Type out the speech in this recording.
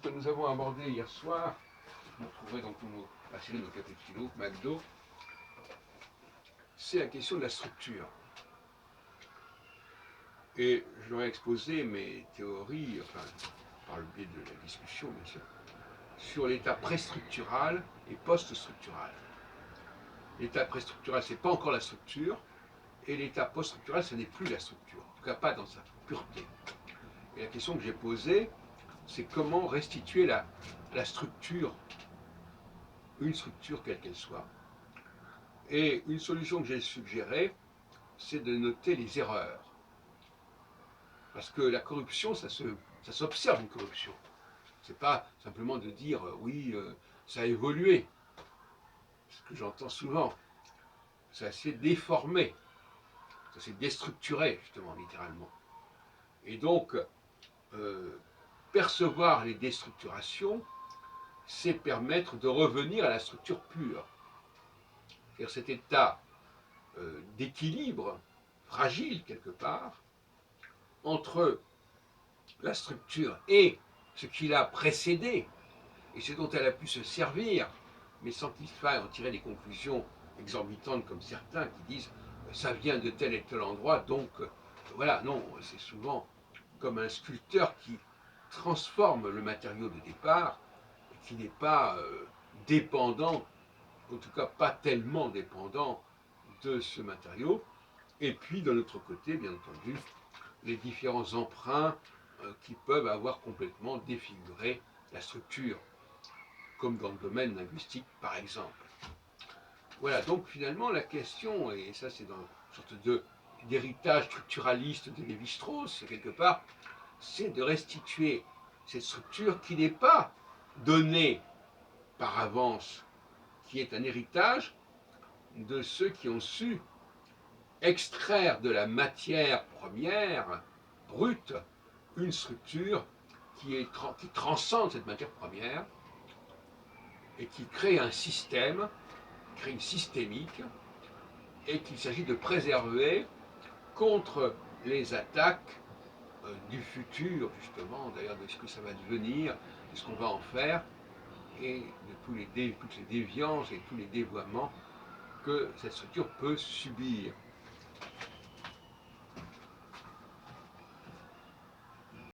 que nous avons abordée hier soir, vous trouverez dans la série de nos cappuccinos, McDo, c'est la question de la structure. Et je leur ai exposé mes théories, enfin, par le biais de la discussion, bien sûr, sur l'état préstructural et post-structural. L'état préstructural, ce n'est pas encore la structure, et l'état post-structural, ce n'est plus la structure, en tout cas pas dans sa pureté. Et la question que j'ai posée, c'est comment restituer la structure, une structure quelle qu'elle soit. Et une solution que j'ai suggérée, c'est de noter les erreurs. Parce que la corruption, ça s'observe une corruption. C'est pas simplement de dire oui, ça a évolué. Ce que j'entends souvent. Ça s'est déformé. Ça s'est déstructuré, justement, littéralement. Et donc, percevoir les déstructurations, c'est permettre de revenir à la structure pure. C'est-à-dire cet état d'équilibre, fragile quelque part, entre la structure et ce qui l'a précédé, et ce dont elle a pu se servir, mais sans qu'il faille en tirer des conclusions exorbitantes comme certains qui disent ça vient de tel et tel endroit, donc voilà, non, c'est souvent comme un sculpteur qui transforme le matériau de départ, et qui n'est pas dépendant, en tout cas pas tellement dépendant de ce matériau. Et puis de l'autre côté, bien entendu, les différents emprunts qui peuvent avoir complètement défiguré la structure, comme dans le domaine linguistique par exemple. Voilà, donc finalement la question, et ça c'est dans une sorte d'héritage structuraliste de Lévi-Strauss, quelque part, c'est de restituer cette structure qui n'est pas donnée par avance, qui est un héritage de ceux qui ont su extraire de la matière première, brute, une structure qui transcende cette matière première et qui crée un système, crée une systémique, et qu'il s'agit de préserver contre les attaques du futur, justement, d'ailleurs de ce que ça va devenir, de ce qu'on va en faire, et de toutes les déviances et tous les dévoiements que cette structure peut subir.